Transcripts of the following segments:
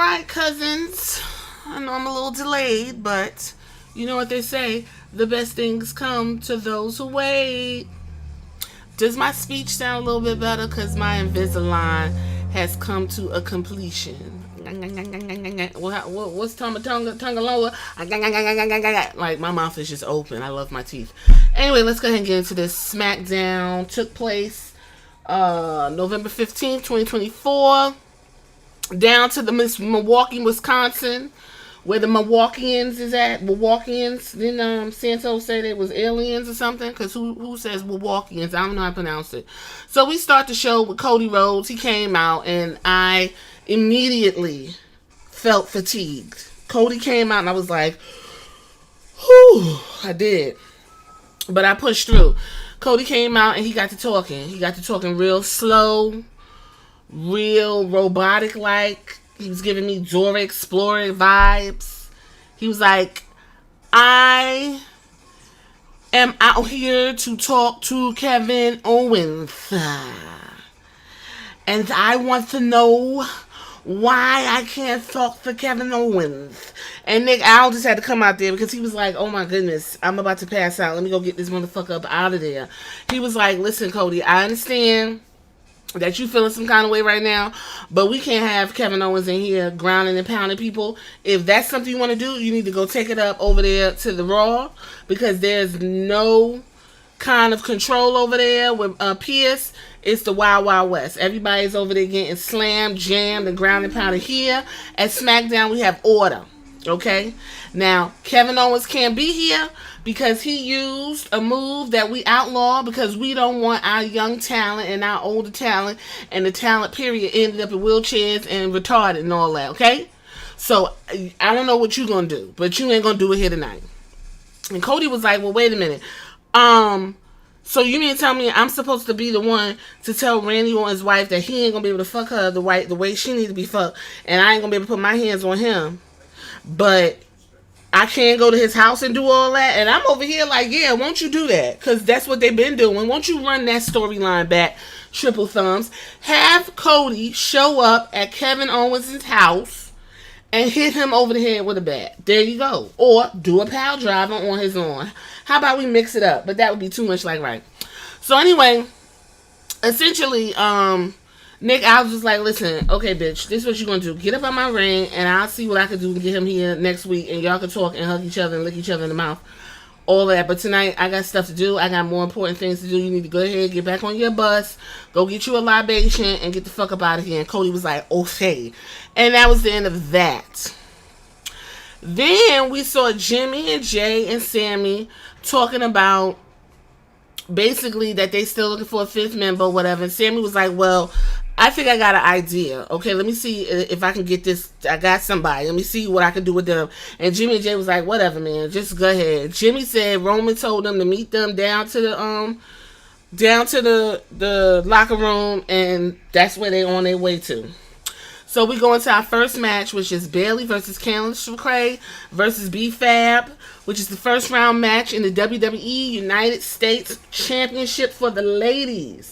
right, cousins. I know I'm a little delayed, but you know what they say. The best things come to those who wait. Does my speech sound a little bit better? Because my Invisalign has come to a completion. What's tongue lower? Like, my mouth is just open. I love my teeth. Anyway, let's go ahead and get into this. Smackdown took place November 15th, 2024. Down to the Milwaukee, Wisconsin, where the Milwaukeeans is at. Milwaukeeans. Didn't Santos say they was aliens or something? Because who says Milwaukeeans? I don't know how to pronounce it. So we start the show with Cody Rhodes. He came out, and I immediately felt fatigued. Cody came out, and I was like, whew, I did. But I pushed through. Cody came out, and he got to talking. He got to talking real slow, real robotic like. He was giving me Dora Explorer vibes. He was like, I am out here to talk to Kevin Owens. And I want to know why I can't talk to Kevin Owens. And Nick Al just had to come out there because he was like, oh my goodness, I'm about to pass out. Let me go get this motherfucker up out of there. He was like, listen, Cody, I understand that you feeling some kind of way right now, but we can't have Kevin Owens in here grounding and pounding people. If that's something you want to do, you need to go take it up over there to the Raw, because there's no kind of control over there with Pierce. It's the Wild Wild West. Everybody's over there getting slammed, jammed, and ground and pounded. Here at SmackDown, we have order. Okay? Now, Kevin Owens can't be here because he used a move that we outlaw, because we don't want our young talent and our older talent and the talent period ended up in wheelchairs and retarded and all that, okay? So, I don't know what you're going to do, but you ain't going to do it here tonight. And Cody was like, well, wait a minute. So you mean to tell me I'm supposed to be the one to tell Randy Orton's wife that he ain't going to be able to fuck her the way she needs to be fucked, and I ain't going to be able to put my hands on him, but I can't go to his house and do all that? And I'm over here like, yeah, won't you do that? Because that's what they've been doing. Won't you run that storyline back, triple thumbs? Have Cody show up at Kevin Owens' house and hit him over the head with a bat. There you go. Or do a power driver on his arm. How about we mix it up? But that would be too much like right. So anyway, essentially, Nick, I was just like, listen, okay, bitch, this is what you're going to do. Get up on my ring, and I'll see what I can do to get him here next week, and y'all can talk and hug each other and lick each other in the mouth. All that. But tonight, I got stuff to do. I got more important things to do. You need to go ahead, get back on your bus, go get you a libation, and get the fuck up out of here. And Cody was like, okay. And that was the end of that. Then we saw Jimmy and Jay and Sammy talking about basically that they still looking for a fifth member or whatever. And Sammy was like, well, I think I got an idea. Okay, let me see if I can get this. I got somebody. Let me see what I can do with them. And Jimmy and Jay was like, whatever, man. Just go ahead. Jimmy said Roman told them to meet them down to the locker room, and that's where they on their way to. So we go into our first match, which is Bayley versus Candice LeRae versus B-Fab, which is the first round match in the WWE United States Championship for the ladies.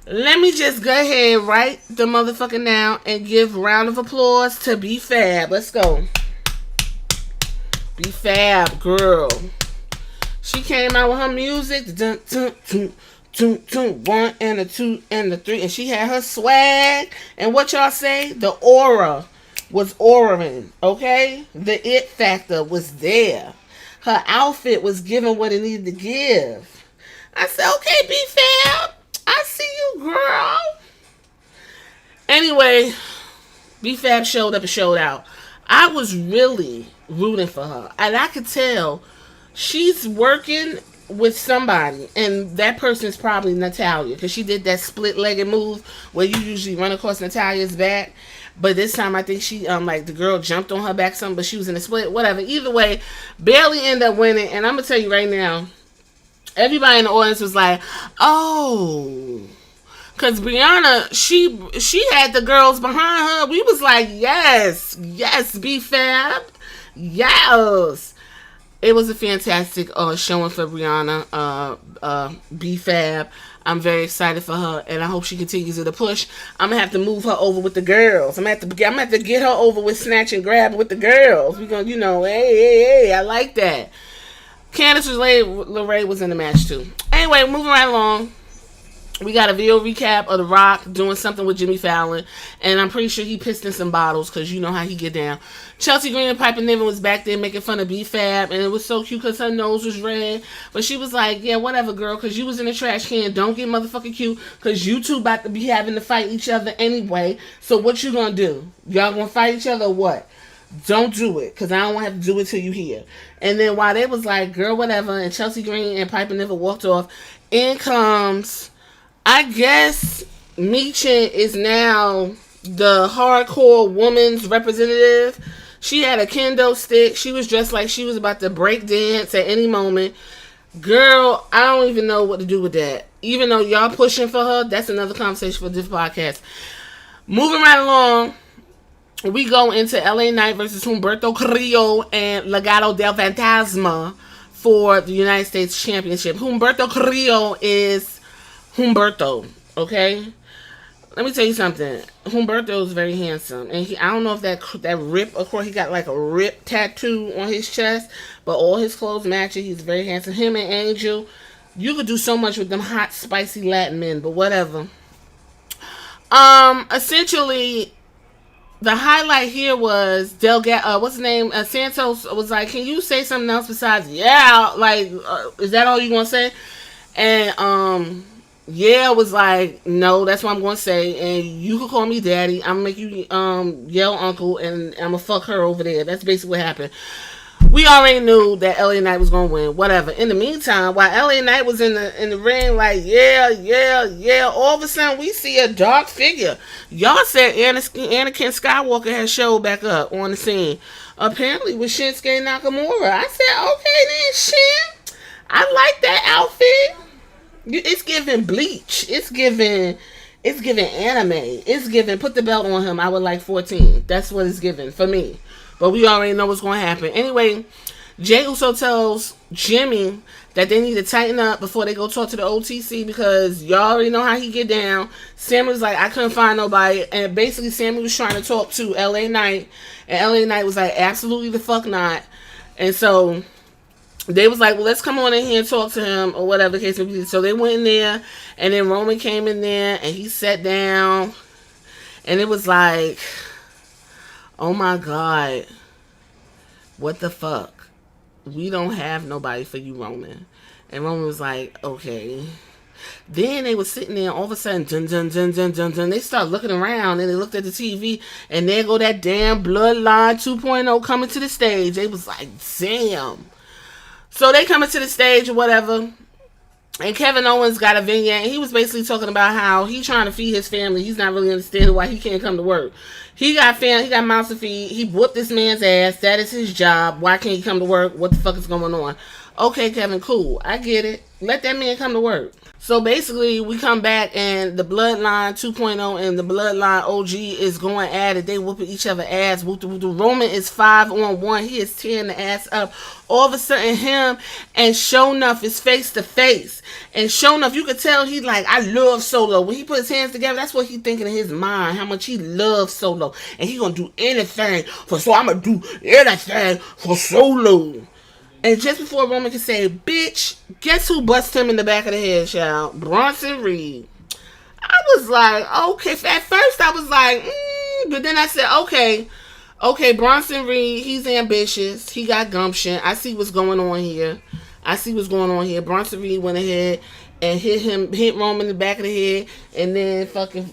Let me just go ahead right the motherfucker now and give a round of applause to B-Fab. Let's go. B-Fab, girl. She came out with her music. Dun, dun, dun, dun, dun, 1 and a 2 and a 3. And she had her swag. And what y'all say? The aura was auraing. Okay? The it factor was there. Her outfit was giving what it needed to give. I said, okay, B-Fab. I see you, girl. Anyway, B-Fab showed up and showed out. I was really rooting for her. And I could tell she's working with somebody. And that person is probably Natalya. Because she did that split-legged move where you usually run across Natalya's back. But this time I think she, like the girl jumped on her back something. But she was in a split. Whatever. Either way, Bayley ended up winning. And I'm going to tell you right now, everybody in the audience was like, oh, because Brianna, she had the girls behind her. We was like, yes, B-Fab, yes. It was a fantastic showing for Brianna, B-Fab. I'm very excited for her, and I hope she continues to push. I'm gonna have to move her over with the girls. I'm gonna have to get her over with snatch and grab with the girls. We gonna, hey, I like that. Candice was LeRae was in the match too. Anyway, moving right along. We got a video recap of The Rock doing something with Jimmy Fallon, and I'm pretty sure he pissed in some bottles because you know how he get down. Chelsea Green and Piper Niven was back there making fun of B-Fab, and it was so cute because her nose was red. But she was like, yeah, whatever, girl, because you was in the trash can. Don't get motherfucking cute because you two about to be having to fight each other anyway. So what you gonna do? Y'all gonna fight each other or what? Don't do it, because I don't want to have to do it till you here. And then while they was like, girl, whatever, and Chelsea Green and Piper Niven walked off, in comes... I guess Meechin is now the hardcore woman's representative. She had a kendo stick. She was dressed like she was about to break dance at any moment. Girl, I don't even know what to do with that. Even though y'all pushing for her, that's another conversation for this podcast. Moving right along, we go into LA Knight versus Humberto Carrillo and Legado del Fantasma for the United States Championship. Humberto Carrillo is Humberto, okay? Let me tell you something. Humberto is very handsome. And I don't know if that rip, of course, he got like a rip tattoo on his chest, but all his clothes match it. He's very handsome. Him and Angel, you could do so much with them hot, spicy Latin men, but whatever. Essentially, the highlight here was Delgado, what's his name? Santos was like, can you say something else besides, yeah, like, is that all you gonna say? And, yeah, was like, no, that's what I'm going to say. And you can call me daddy. I'm going to make you yell uncle. And I'm going to fuck her over there. That's basically what happened. We already knew that LA Knight was going to win. Whatever. In the meantime, while LA Knight was in the ring like, yeah, all of a sudden we see a dark figure. Y'all said Anakin Skywalker has showed back up on the scene. Apparently with Shinsuke Nakamura. I said, okay then, Shin. I like that outfit. It's giving Bleach. It's giving anime. It's giving put the belt on him. I would like 14. That's what it's giving for me. But we already know what's going to happen. Anyway, Jey Uso tells Jimmy that they need to tighten up before they go talk to the OTC because y'all already know how he get down. Sammy was like, I couldn't find nobody. And basically Sammy was trying to talk to LA Knight. And LA Knight was like, absolutely the fuck not. And so they was like, well, let's come on in here and talk to him or whatever the case may be. So they went in there, and then Roman came in there, and he sat down, and it was like, oh my God, what the fuck? We don't have nobody for you, Roman. And Roman was like, okay. Then they were sitting there, all of a sudden, dun, dun, dun, dun, dun, dun. They started looking around, and they looked at the TV, and there go that damn Bloodline 2.0 coming to the stage. They was like, damn. So they coming to the stage or whatever, and Kevin Owens got a vignette, and he was basically talking about how he trying to feed his family. He's not really understanding why he can't come to work. He got mouths to feed. He whooped this man's ass. That is his job. Why can't he come to work? What the fuck is going on? Okay, Kevin, cool. I get it. Let that man come to work. So basically, we come back and the Bloodline 2.0 and the Bloodline OG is going at it. They whooping each other ass. Roman is 5-on-1. He is tearing the ass up. All of a sudden, him and Shonuff is face to face. And Shonuff, you could tell he like, I love Solo. When he put his hands together, that's what he thinking in his mind. How much he loves Solo. And he gonna do anything so I'm gonna do anything for Solo. And just before Roman can say, bitch, guess who busted him in the back of the head, child? Bronson Reed. I was like, okay. At first, I was like, but then I said, okay, Bronson Reed, he's ambitious. He got gumption. I see what's going on here. Bronson Reed went ahead and hit Roman in the back of the head, and then fucking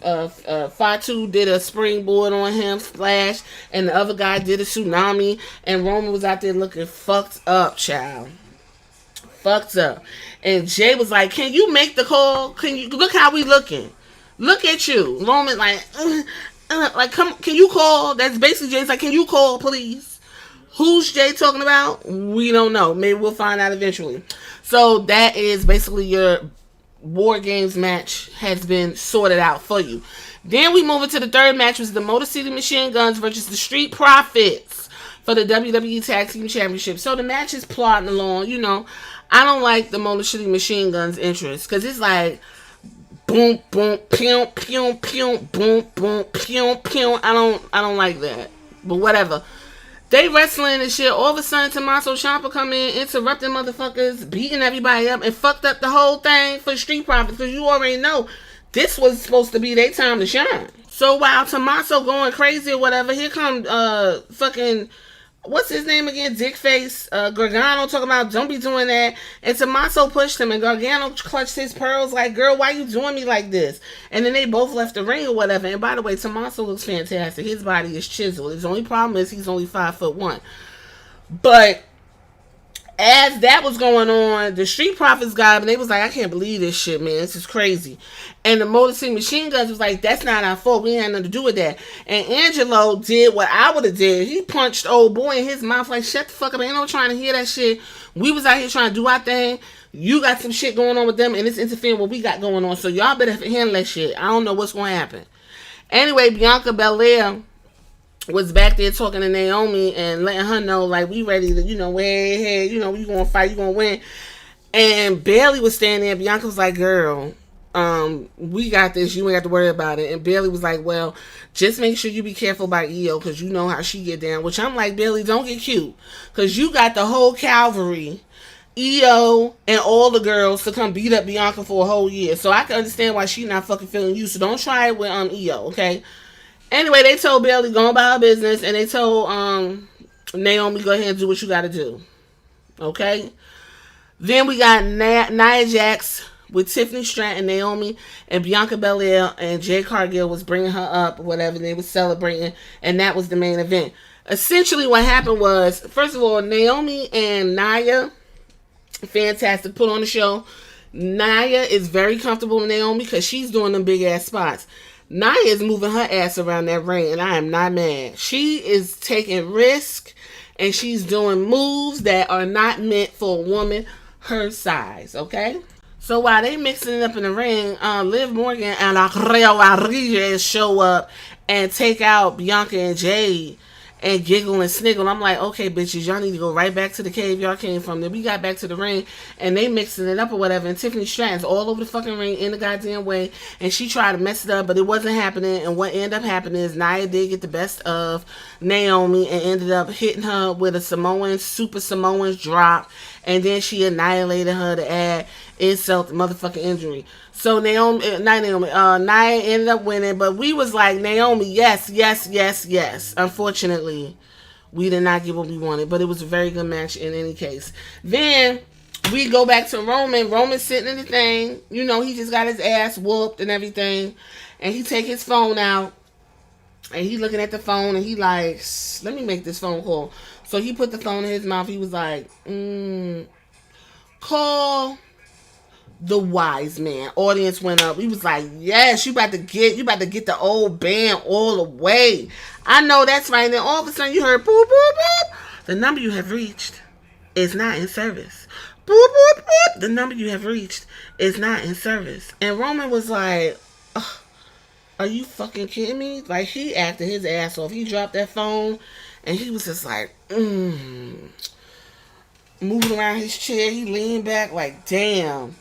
Fatu did a springboard on him, splash, and the other guy did a tsunami, and Roman was out there looking fucked up, child. Fucked up. And Jay was like, can you make the call? Can you look how we looking? Look at you. Roman like come, can you call? That's basically Jay's like, can you call, please? Who's Jay talking about? We don't know. Maybe we'll find out eventually. So that is basically your War Games match has been sorted out for you. Then we move into the third match, which was the Motor City Machine Guns versus the Street Profits for the WWE Tag Team Championship. So the match is plodding along. You know, I don't like the Motor City Machine Guns entrance because it's like boom, boom, pew, pew, pew, boom, boom, pew, pew. I don't like that. But whatever. They wrestling and shit. All of a sudden, Tommaso Ciampa come in, interrupting motherfuckers, beating everybody up, and fucked up the whole thing for Street Profits. Because you already know this was supposed to be their time to shine. So while Tommaso going crazy or whatever, here come fucking, what's his name again? Dickface. Gargano talking about don't be doing that. And Tommaso pushed him, and Gargano clutched his pearls like, girl, why you doing me like this? And then they both left the ring or whatever. And by the way, Tommaso looks fantastic. His body is chiseled. His only problem is he's only 5'1". But as that was going on, the Street Profits got up and they was like, I can't believe this shit, man. This is crazy. And the Motor City Machine Guns was like, that's not our fault. We had nothing to do with that. And Angelo did what I would have did. He punched old boy in his mouth like, shut the fuck up. Ain't no trying to hear that shit. We was out here trying to do our thing. You got some shit going on with them and it's interfering with what we got going on. So y'all better handle that shit. I don't know what's going to happen. Anyway, Bianca Belair was back there talking to Naomi and letting her know, like, we ready to, hey, you gonna fight, you gonna win. And Bayley was standing there. Bianca was like, girl, we got this, you ain't got to worry about it. And Bayley was like, well, just make sure you be careful about Io, because you know how she get down. Which I'm like, Bayley, don't get cute, because you got the whole cavalry, Io and all the girls, to come beat up Bianca for a whole year. So I can understand why she not fucking feeling you. So don't try it with Io, okay? Anyway, they told Bayley go about her business, and they told Naomi, go ahead and do what you got to do. Okay? Then we got Nia Jax with Tiffany Stratton, Naomi, and Bianca Belair, and Jade Cargill was bringing her up, whatever. They was celebrating, and that was the main event. Essentially, what happened was, first of all, Naomi and Nia, fantastic, put on the show. Nia is very comfortable with Naomi because she's doing them big-ass spots. Nia is moving her ass around that ring, and I am not mad. She is taking risks, and she's doing moves that are not meant for a woman her size, okay? So while they mixing it up in the ring, Liv Morgan and Raquel Rodriguez show up and take out Bianca and Jade and giggle and sniggle. I'm like, okay, bitches, y'all need to go right back to the cave y'all came from. Then we got back to the ring, and they mixing it up or whatever, and Tiffany Stratton's all over the fucking ring in the goddamn way, and she tried to mess it up, but it wasn't happening, and what ended up happening is Nia did get the best of Naomi and ended up hitting her with a Super Samoan drop, and then she annihilated her to add insult to motherfucking injury. So Nia ended up winning, but we was like, Naomi, yes. Unfortunately, we did not get what we wanted, but it was a very good match in any case. Then we go back to Roman. Roman's sitting in the thing. He just got his ass whooped and everything, and he take his phone out, and he looking at the phone, and he like, let me make this phone call. So he put the phone in his mouth. He was like, call the wise man. Audience went up. He was like, yes, you about to get the old band all the way. I know that's right. And then all of a sudden you heard boop, boop, boop. The number you have reached is not in service. Boop, boop, boop. The number you have reached is not in service. And Roman was like, are you fucking kidding me? Like, he acted his ass off. He dropped that phone and he was just like, moving around his chair. He leaned back like, damn.